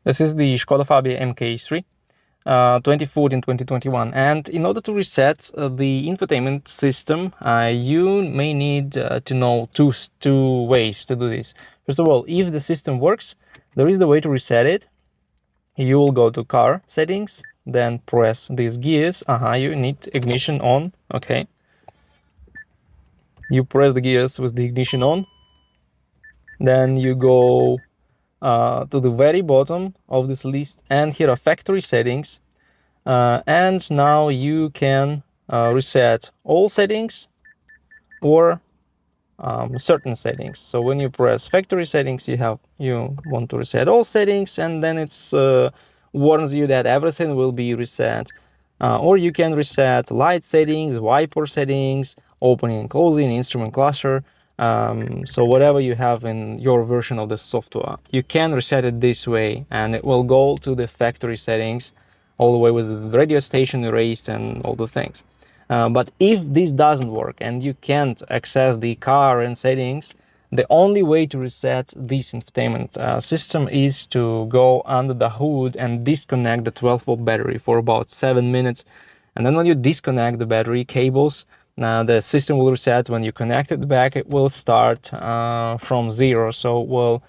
This is the Skoda Fabia MK3, 2014-2021. And in order to reset the infotainment system, you may need to know two ways to do this. First of all, if the system works, there is the way to reset it. You will go to car settings, then press these gears. You need ignition on. Okay. You press the gears with the ignition on. Then you go to the very bottom of this list, and here are factory settings. And now you can reset all settings or certain settings. So when you press factory settings, you want to reset all settings, and then it's warns you that everything will be reset. Or you can reset light settings, wiper settings, opening and closing, instrument cluster. So whatever you have in your version of the software, you can reset it this way, and it will go to the factory settings all the way with radio station erased and all the things. But if this doesn't work and you can't access the car and settings, the only way to reset this infotainment system is to go under the hood and disconnect the 12-volt battery for about 7 minutes. And then when you disconnect the battery cables, the system will reset. When you connect it back, it will start from zero. So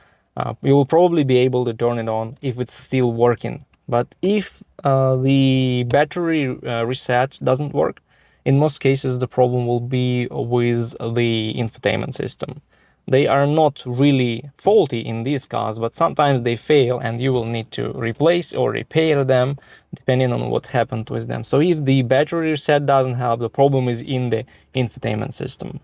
you will probably be able to turn it on if it's still working. But if the battery reset doesn't work, in most cases the problem will be with the infotainment system. They are not really faulty in these cars, but sometimes they fail and you will need to replace or repair them depending on what happened with them. So if the battery reset doesn't help, the problem is in the infotainment system.